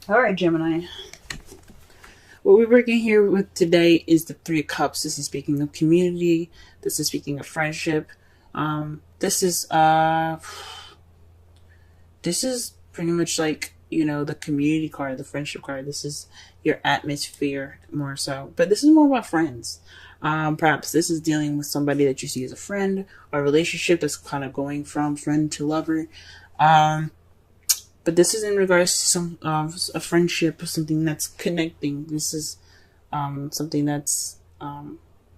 All right, Gemini. What we're working here with today is the Three of Cups. This is speaking of community. This is speaking of friendship. This is pretty much like, the community card, the friendship card. This is your atmosphere more so. But this is more about friends. Perhaps this is dealing with somebody that you see as a friend, or a relationship that's kind of going from friend to lover. Um, but this is in regards to some a friendship or something that's connecting. This is something that's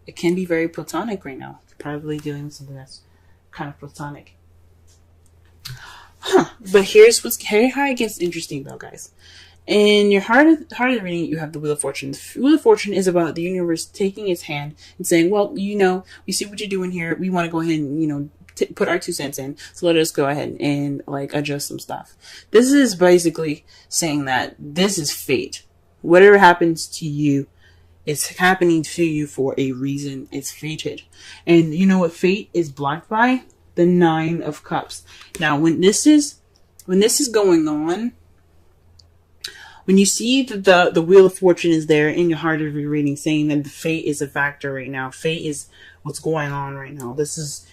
it can be very platonic right now. Probably dealing with something that's kind of platonic. But here how it gets interesting though, guys. In your heart of the reading, you have the Wheel of Fortune. The Wheel of Fortune is about the universe taking its hand and saying, well, we see what you're doing here. We want to go ahead and, put our 2 cents in. So let us go ahead and, adjust some stuff. This is basically saying that this is fate. Whatever happens to you, it's happening to you for a reason. It's fated. And you know what fate is blocked by? The Nine of Cups. Now, when this is going on, when you see that the Wheel of Fortune is there in your heart of your reading, saying that the fate is a factor right now. Fate is what's going on right now. This is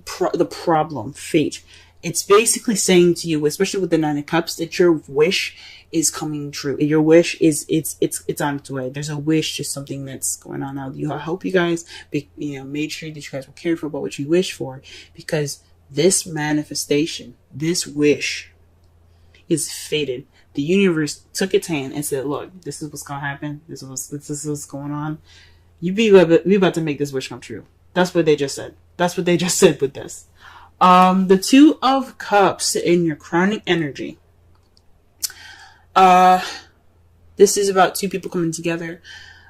the problem, fate. It's basically saying to you, especially with the Nine of Cups, that your wish is coming true. Your wish is it's on its way. There's a wish to something that's going on now. I hope you guys made sure that you guys were careful about what you wish for, because this manifestation, this wish, is fated. The universe took its hand and said, look, this is what's going to happen. This is what's going on. We about to make this wish come true. That's what they just said. That's what they just said with this. The Two of Cups in your crowning energy. This is about two people coming together,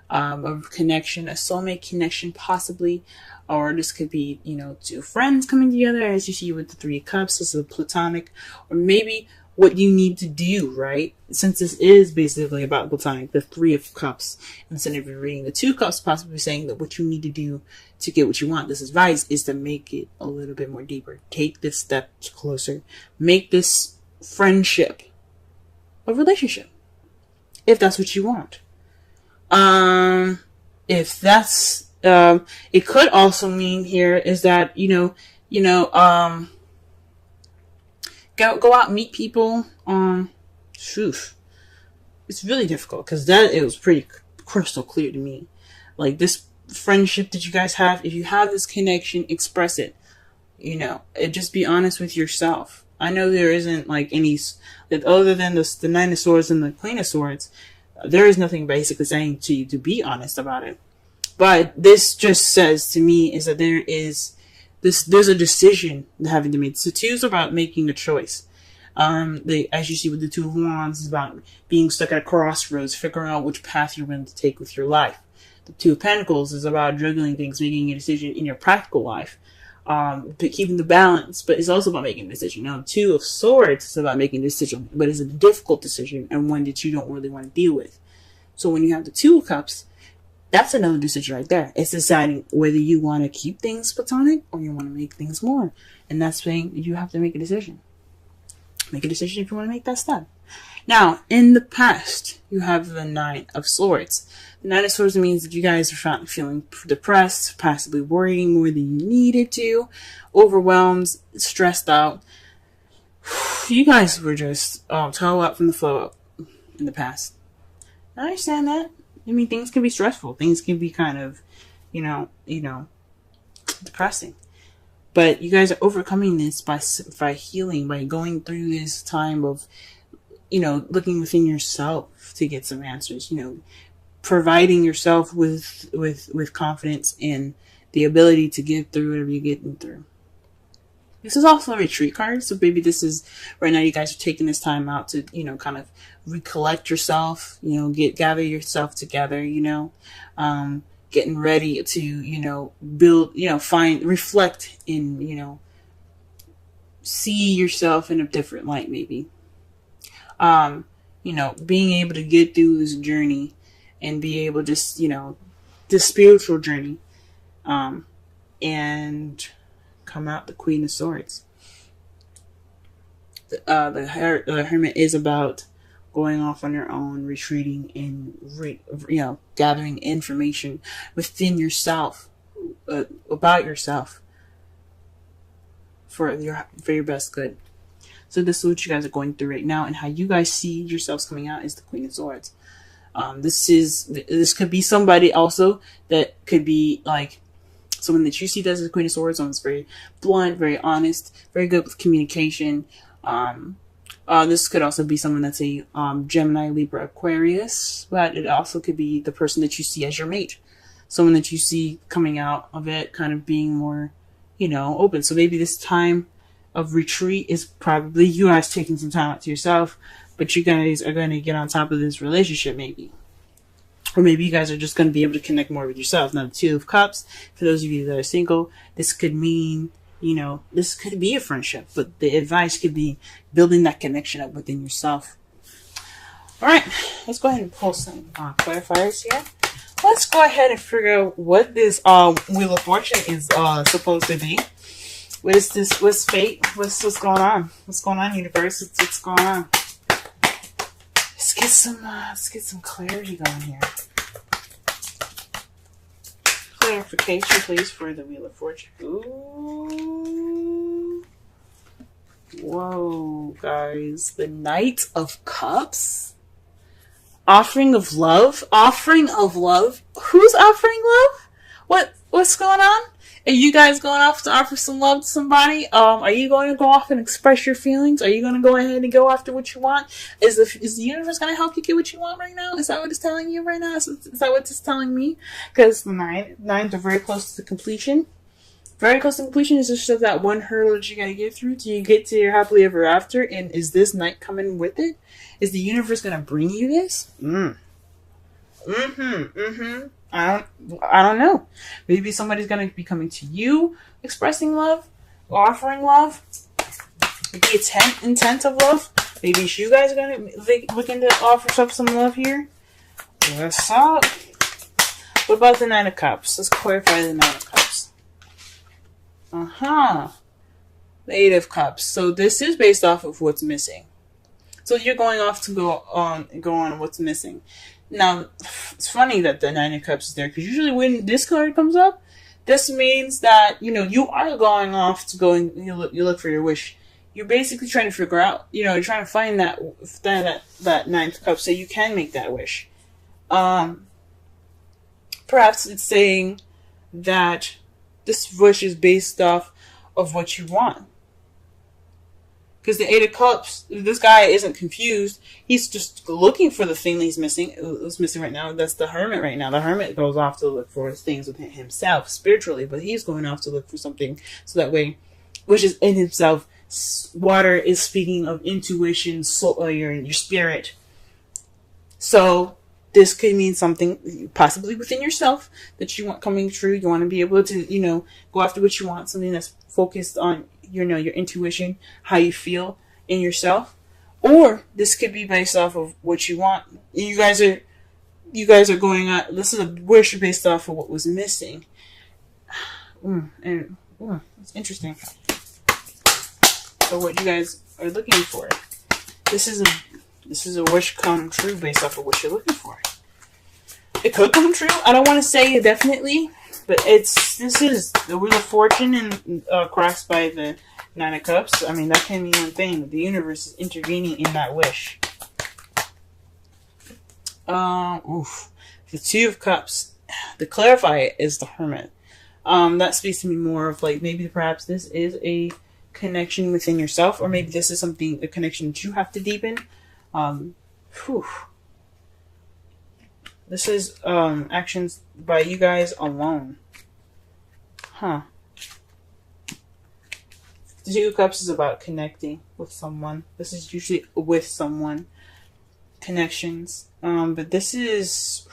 a connection, a soulmate connection possibly, or this could be, two friends coming together, as you see with the Three of Cups. This is a platonic, or maybe what you need to do, right? Since this is basically about platonic, the Three of Cups, instead of reading the Two of Cups, possibly saying that what you need to do to get what you want. This advice is to make it a little bit more deeper. Take this step closer. Make this friendship a relationship, if that's what you want. If that's, it could also mean here is that, go out, meet people. It's really difficult because it was pretty crystal clear to me. Like this friendship that you guys have, if you have this connection, express it. Just be honest with yourself. I know there isn't any that other than the Nine of Swords and the Queen of Swords. There is nothing basically saying to you to be honest about it. But this just says to me is that there's a decision having to make. So two is about making a choice. As you see with the Two of Wands, is about being stuck at a crossroads, figuring out which path you're going to take with your life. The Two of Pentacles is about juggling things, making a decision in your practical life, but keeping the balance. But it's also about making a decision. Now, the Two of Swords is about making a decision, but it's a difficult decision and one that you don't really want to deal with. So when you have the Two of Cups, that's another decision right there. It's deciding whether you want to keep things platonic or you want to make things more. And that's saying you have to make a decision. Make a decision if you want to make that step. Now, in the past, you have the Nine of Swords. The Nine of Swords means that you guys are feeling depressed, possibly worrying more than you needed to, overwhelmed, stressed out. You guys were just toe up from the flow up in the past. I understand that. I mean, things can be stressful. Things can be kind of, depressing. But you guys are overcoming this by healing, by going through this time of, looking within yourself to get some answers. Providing yourself with confidence and the ability to get through whatever you're getting through. This is also a retreat card, so maybe this is right now you guys are taking this time out to, kind of recollect yourself, gather yourself together, getting ready to, build, reflect and, see yourself in a different light, maybe. Being able to get through this journey and be able to just, this spiritual journey, and come out the Queen of Swords. The Hermit is about going off on your own, retreating, and gathering information within yourself about yourself for your best good. So this is what you guys are going through right now, and how you guys see yourselves coming out is the Queen of Swords. This could be somebody also that could be like someone that you see as the Queen of Swords. Someone's very blunt, very honest, very good with communication. This could also be someone that's a Gemini, Libra, Aquarius, but it also could be the person that you see as your mate. Someone that you see coming out of it kind of being more, open. So maybe this time of retreat is probably you guys taking some time out to yourself, but you guys are going to get on top of this relationship maybe. Or maybe you guys are just going to be able to connect more with yourselves. Now, the Two of Cups, for those of you that are single, this could mean, this could be a friendship, but the advice could be building that connection up within yourself. All right, let's go ahead and pull some clarifiers here. Let's go ahead and figure out what this Wheel of Fortune is supposed to be. What is this? What's fate? What's going on? What's going on, universe? What's going on? Let's get some clarity going here. Clarification, please, for the Wheel of Fortune. Ooh. Whoa, guys. The Knight of Cups. Offering of love. Offering of love. Who's offering love? What's going on? Are you guys going off to offer some love to somebody? Are you going to go off and express your feelings? Are you going to go ahead and go after what you want? Is the universe going to help you get what you want right now? Is that what it's telling you right now? Is that what it's telling me? Because the nines are very close to completion. Very close to completion is just that one hurdle that you got to get through till you get to your happily ever after. And is this night coming with it? Is the universe going to bring you this? I don't know. Maybe somebody's going to be coming to you, expressing love, offering love. Maybe it's intent of love. Maybe it's you guys are going to be looking to offer some love here. What's up? What about the Nine of Cups? Let's clarify the Nine of Cups. The Eight of Cups. So this is based off of what's missing. So you're going off to go on what's missing. Now, it's funny that the Nine of Cups is there, because usually when this card comes up, this means that, you are going off to go and you look for your wish. You're basically trying to figure out, you're trying to find that Ninth Cup so you can make that wish. Perhaps it's saying that this wish is based off of what you want. Because the Eight of Cups, this guy isn't confused. He's just looking for the thing that he's missing. What's missing right now? That's the Hermit right now. The Hermit goes off to look for things within himself spiritually, but he's going off to look for something so that way, which is in himself. Water is speaking of intuition, soul, your spirit. So this could mean something possibly within yourself that you want coming true. You want to be able to, go after what you want. Something that's focused on your intuition, how you feel in yourself. Or this could be based off of what you want. You guys are going on. This is a wish based off of what was missing. It's interesting. So what you guys are looking for. This is a wish come true based off of what you're looking for. It could come true. I don't want to say definitely, but this is the Wheel of Fortune and crossed by the Nine of Cups. I mean, that can mean one thing. The universe is intervening in that wish. The Two of Cups. To clarify it is the Hermit. That speaks to me more of like maybe perhaps this is a connection within yourself, or maybe this is a connection that you have to deepen. This is actions by you guys alone. The Two of Cups is about connecting with someone. This is usually with someone. Connections. But this is...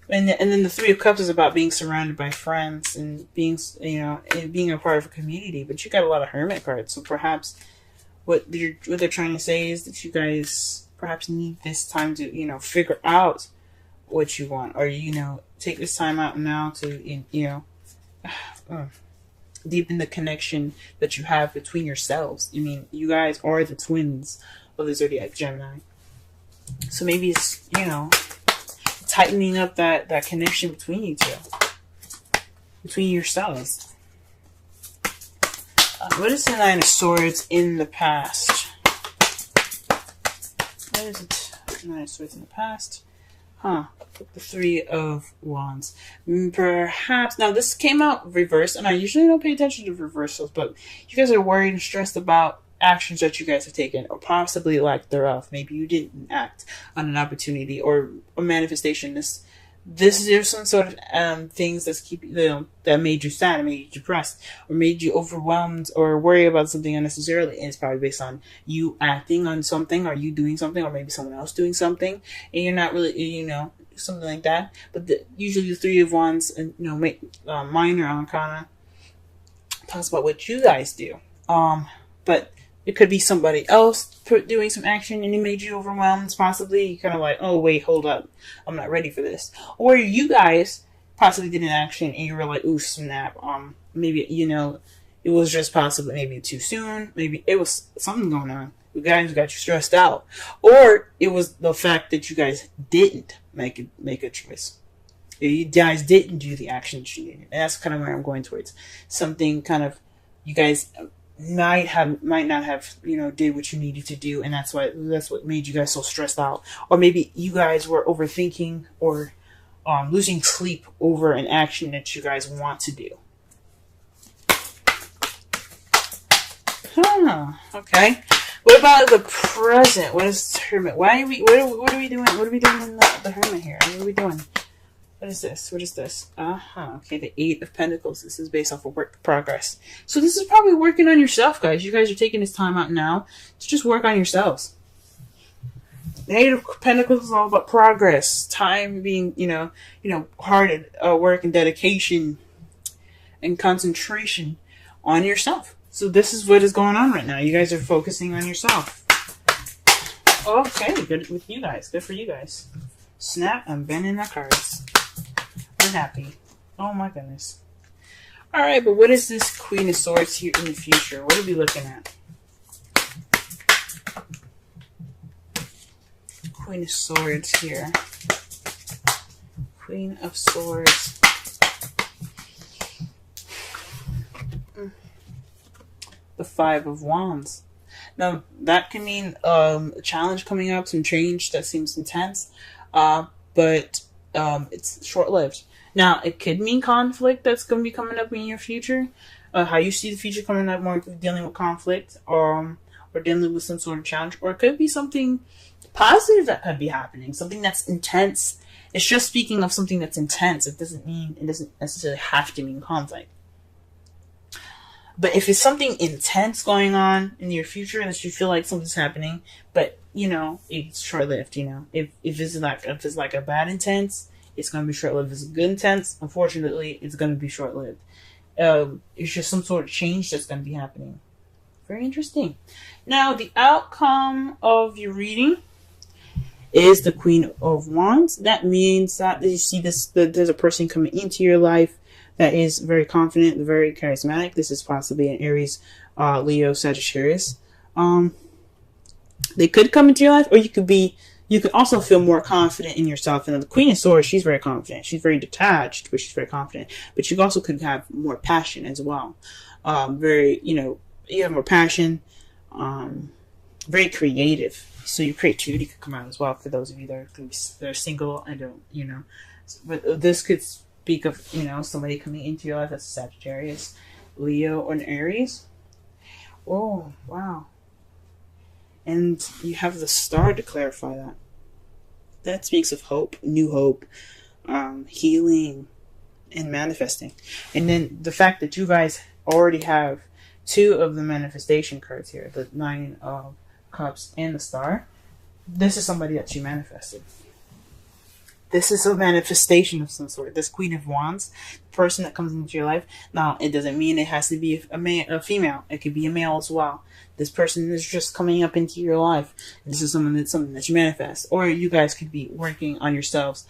And then the Three of Cups is about being surrounded by friends and being, and being a part of a community. But you got a lot of Hermit cards. So perhaps what they're trying to say is that you guys perhaps need this time to, figure out what you want. Or, take this time out now to, deepen the connection that you have between yourselves. I mean, you guys are the twins of the Zodiac Gemini. So maybe it's, tightening up that connection between you two, between yourselves. What is the Nine of Swords in the past? What is it? Nine of Swords in the past? The Three of Wands. Perhaps, now this came out reversed, and I usually don't pay attention to reversals, but you guys are worried and stressed about actions that you guys have taken, or possibly lack thereof. Maybe you didn't act on an opportunity or a manifestation. There's some sort of things that's that made you sad, made you depressed, or made you overwhelmed or worry about something unnecessarily. And it's probably based on you acting on something, or you doing something, or maybe someone else doing something, and you're not really, something like that. But usually the Three of Wands and minor arcana talks about what you guys do. But it could be somebody else doing some action and it made you overwhelmed. Possibly you kind of like, oh wait, hold up, I'm not ready for this. Or you guys possibly did an action and you were like, ooh, snap. Maybe it was just possibly maybe too soon. Maybe it was something going on. You guys got you stressed out, or it was the fact that you guys didn't make a choice. You guys didn't do the action that you needed, and that's kind of where I'm going towards. Something kind of you guys might not have did what you needed to do, and that's what made you guys so stressed out. Or maybe you guys were overthinking or losing sleep over an action that you guys want to do. Okay. What about the present? What is Hermit? What are we doing? What are we doing in the Hermit here? What are we doing? What is this? What is this? Okay, the Eight of Pentacles. This is based off of work progress. So this is probably working on yourself, guys. You guys are taking this time out now to just work on yourselves. The Eight of Pentacles is all about progress. Time being, hard work and dedication and concentration on yourself. So this is what is going on right now. You guys are focusing on yourself. Okay, good with you guys. Good for you guys. Snap, I'm bending the cards. I'm happy. Oh my goodness. Alright, but what is this Queen of Swords here in the future? What are we looking at? Queen of Swords here. Queen of Swords. The Five of Wands. Now, that can mean a challenge coming up, some change that seems intense, but it's short-lived. Now, it could mean conflict that's going to be coming up in your future. How you see the future coming up, more dealing with conflict, or dealing with some sort of challenge. Or it could be something positive that could be happening, something that's intense. It's just speaking of something that's intense. It doesn't necessarily have to mean conflict. But if it's something intense going on in your future that you feel like something's happening, but it's short-lived. If it's like a bad intense, it's going to be short-lived. If it's a good intense, unfortunately, it's going to be short-lived. It's just some sort of change that's going to be happening. Very interesting. Now, the outcome of your reading is the Queen of Wands. That means that you see there's a person coming into your life that is very confident, very charismatic. This is possibly an Aries, Leo, Sagittarius. They could come into your life, or you could also feel more confident in yourself. And the Queen of Swords, she's very confident. She's very detached, but she's very confident. But you also could have more passion as well. You have more passion, very creative. So your creativity could come out as well for those of you that are single and don't, But this could speak of, somebody coming into your life that's a Sagittarius, Leo, or an Aries. Oh, wow. And you have the Star to clarify that. That speaks of hope, new hope, healing, and manifesting. And then the fact that you guys already have two of the manifestation cards here, the Nine of Cups and the Star. This is somebody that you manifested. This is a manifestation of some sort. This Queen of Wands, the person that comes into your life. Now, it doesn't mean it has to be a female. It could be a male as well. This person is just coming up into your life. This is something that you manifest. Or you guys could be working on yourselves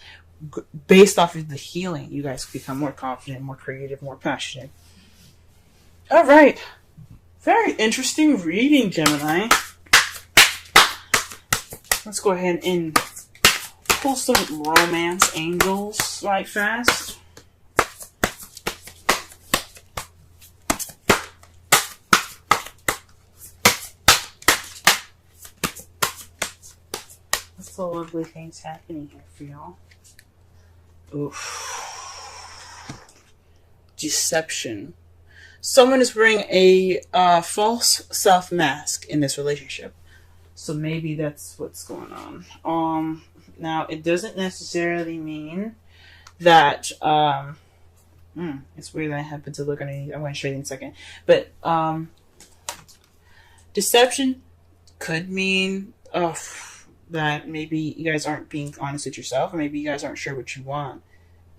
based off of the healing. You guys could become more confident, more creative, more passionate. All right. Very interesting reading, Gemini. let's go ahead and pull some romance angels right fast. What's the lovely things happening here for y'all? Oof. Deception. Someone is wearing a false self mask in this relationship. So maybe that's what's going on. Now it doesn't necessarily mean that it's weird that I happen to look underneath. I'm going to show you in a second. But deception could mean that maybe you guys aren't being honest with yourself, or maybe you guys aren't sure what you want.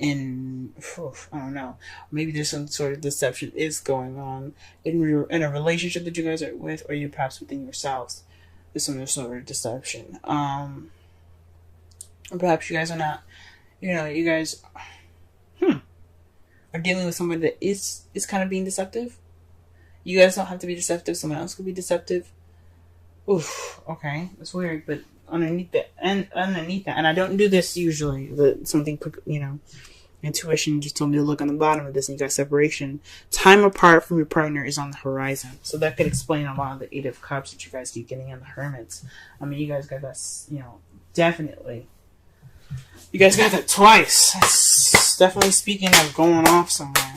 I don't know. Maybe there's some sort of deception is going on in a relationship that you guys are with, or you perhaps within yourselves. There's some sort of deception. Or perhaps you guys are not. You guys are dealing with someone that is kind of being deceptive. You guys don't have to be deceptive. Someone else could be deceptive. Oof. Okay, that's weird, but underneath that, and I don't do this usually. Something, intuition just told me to look on the bottom of this, and you got separation. Time apart from your partner is on the horizon, so that could explain a lot of the Eight of Cups that you guys keep getting in the Hermits. I mean, you guys got that, definitely. You guys got that twice. It's definitely speaking of going off somewhere.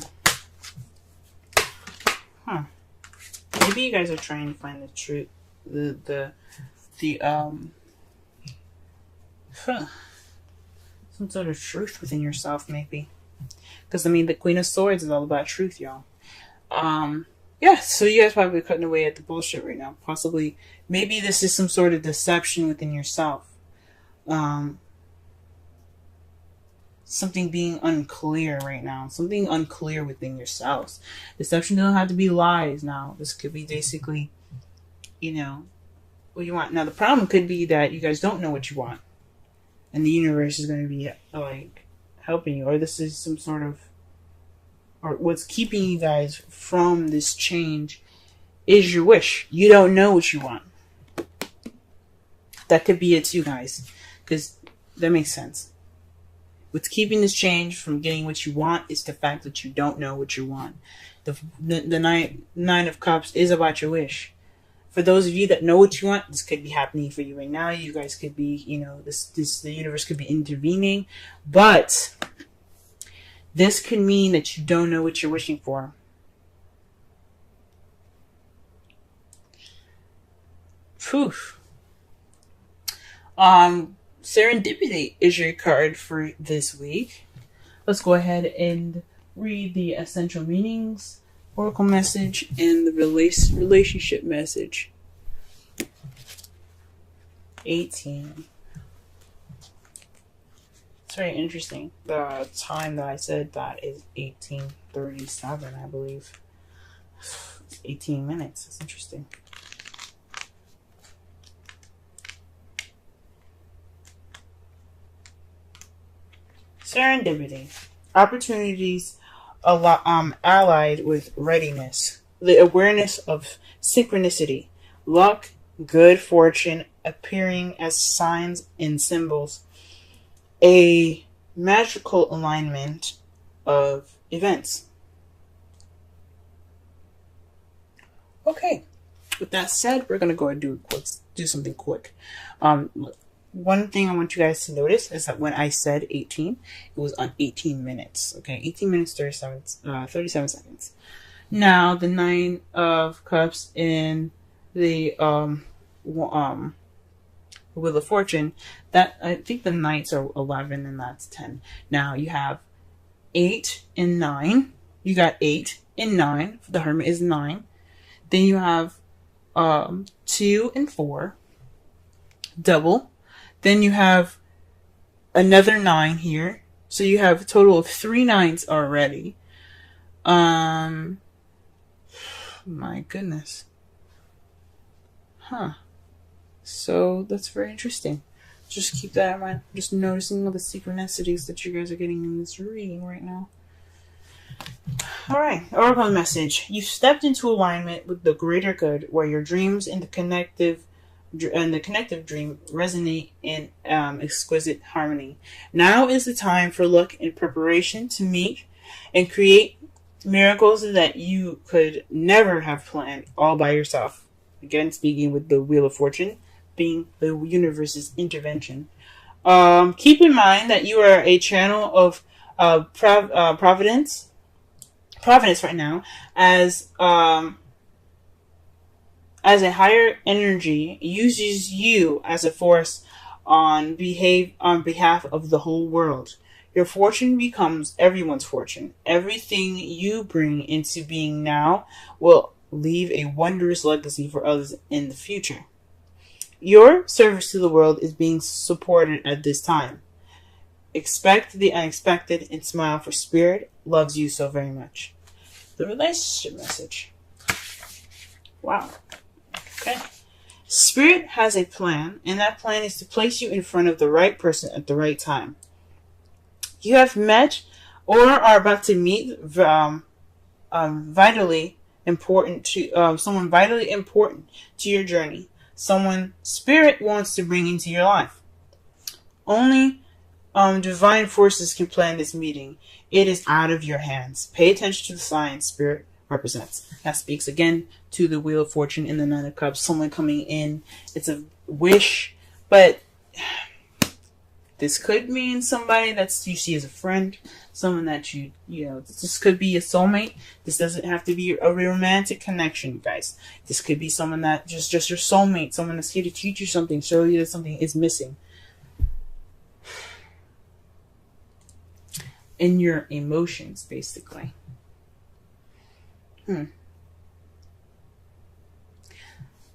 Maybe you guys are trying to find the truth. Some sort of truth within yourself, maybe. Because, the Queen of Swords is all about truth, y'all. So you guys probably cutting away at the bullshit right now. Possibly, maybe this is some sort of deception within yourself. Something being unclear right now. Something unclear within yourselves. Deception doesn't have to be lies now. This could be basically, what you want. Now, the problem could be that you guys don't know what you want. And the universe is going to be, helping you. Or this is some sort of... Or what's keeping you guys from this change is your wish. You don't know what you want. That could be it too, guys. Because that makes sense. What's keeping this change from getting what you want is the fact that you don't know what you want. The Nine of Cups is about your wish. For those of you that know what you want, this could be happening for you right now. You guys could be, the universe could be intervening. But this could mean that you don't know what you're wishing for. Phew. Serendipity is your card for this week. Let's go ahead and read the essential meanings, oracle message, and the relationship message. 18. It's very interesting. The time that I said that is 18:37, I believe. It's 18 minutes. That's interesting. Serendipity. Opportunities allied with readiness. The awareness of synchronicity. Luck, good fortune appearing as signs and symbols. A magical alignment of events. Okay. With that said, we're going to go and do something quick. One thing I want you guys to notice is that when I said 18, it was on 18 minutes. Okay, 18 minutes, 37 seconds. Now, the Nine of Cups in the Wheel of Fortune, that I think the Knights are 11 and that's 10. Now, you have 8 and 9. You got 8 and 9. The Hermit is 9. Then you have 2 and 4. Double. Then you have another 9 here. So you have a total of 3 9s already. My goodness. So that's very interesting. Just keep that in mind. Just noticing all the synchronicities that you guys are getting in this reading right now. Alright, oracle message. You've stepped into alignment with the greater good, where your dreams and the connective and the connective dream resonate in exquisite harmony. Now is the time for luck and preparation to meet and create miracles that you could never have planned all by yourself. Again, speaking with the Wheel of Fortune being the universe's intervention. Keep in mind that you are a channel of providence right now, as a higher energy uses you as a force on behalf of the whole world. Your fortune becomes everyone's fortune. Everything you bring into being now will leave a wondrous legacy for others in the future. Your service to the world is being supported at this time. Expect the unexpected and smile, for Spirit loves you so very much. The relationship message. Wow. Okay. Spirit has a plan, and that plan is to place you in front of the right person at the right time. You have met or are about to meet vitally important to someone vitally important to your journey. Someone Spirit wants to bring into your life. Only divine forces can plan this meeting. It is out of your hands. Pay attention to the signs Spirit represents. That speaks again to the Wheel of Fortune in the Nine of Cups. Someone coming in. It's a wish, but this could mean somebody that you see as a friend, someone that you know, this could be a soulmate. This doesn't have to be a romantic connection, guys. This could be someone that just your soulmate, someone that's here to teach you something, show you that something is missing in your emotions, basically.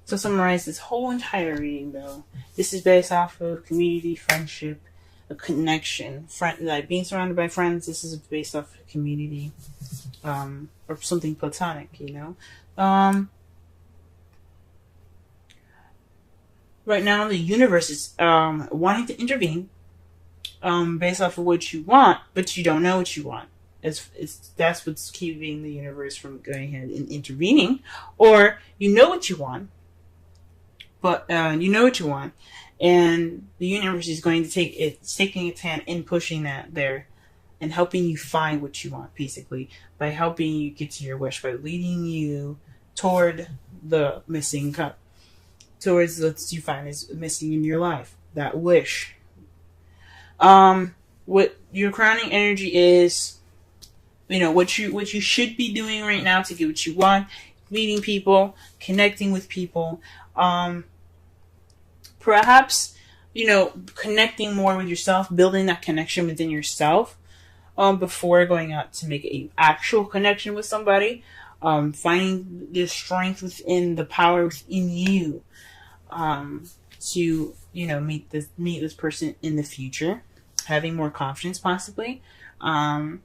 So summarize this whole entire reading, though. This is based off of community, friendship, a connection, like being surrounded by friends. This is based off of community, or something platonic, you know. Right now, the universe is wanting to intervene, based off of what you want, but you don't know what you want. That's what's keeping the universe from going ahead and intervening. Or you know what you want, but and the universe is going to taking its hand in pushing that there and helping you find what you want, basically, by helping you get to your wish, by leading you toward the missing cup, towards what you find is missing in your life, that wish. What your crowning energy is, you know, what you should be doing right now to get what you want, meeting people, connecting with people, perhaps, you know, connecting more with yourself, building that connection within yourself, before going out to make an actual connection with somebody, finding the strength within, the power within you, to, you know, meet this person in the future, having more confidence, possibly. In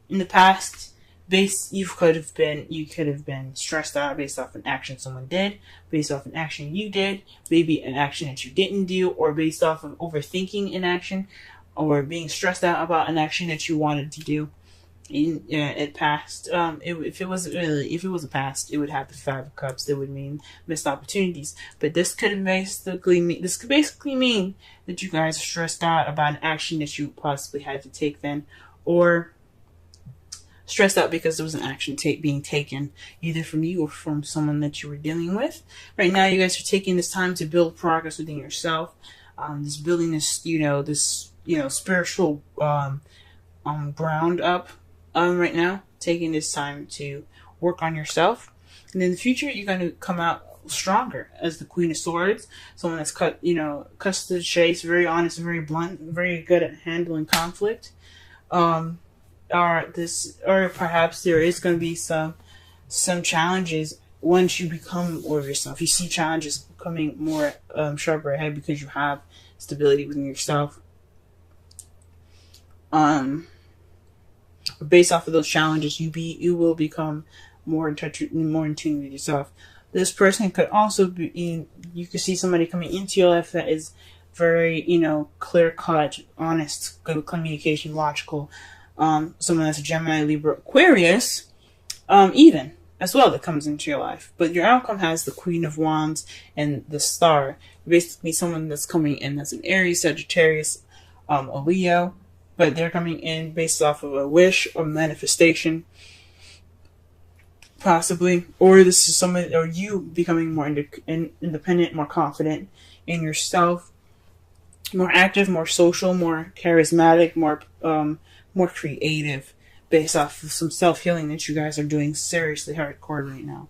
the past, you could have been stressed out based off an action someone did, based off an action you did, maybe an action that you didn't do, or based off of overthinking an action, or being stressed out about an action that you wanted to do. In past, if it was a past, it would have the Five of Cups. That would mean missed opportunities. But this could basically mean that you guys are stressed out about an action that you possibly had to take then, or stressed out because there was an action being taken, either from you or from someone that you were dealing with. Right now, you guys are taking this time to build progress within yourself. Just building this spiritual ground up. Right now, taking this time to work on yourself, and in the future, you're going to come out stronger as the Queen of Swords, someone that's cuts to the chase, very honest, very blunt, very good at handling conflict. Or perhaps there is going to be some challenges once you become more of yourself. You see challenges coming more sharper ahead because you have stability within yourself. Based off of those challenges, you will become more in touch, more in tune with yourself. This person could also be you could see somebody coming into your life that is very, clear cut, honest, good communication, logical. Someone that's a Gemini, Libra, Aquarius, even as well that comes into your life. But your outcome has the Queen of Wands and the Star. Basically someone that's coming in as an Aries, Sagittarius, a Leo, but they're coming in based off of a wish or manifestation, possibly. Or this is someone, or you becoming more independent, more confident in yourself, more active, more social, more charismatic, more creative, based off of some self-healing that you guys are doing seriously hardcore right now.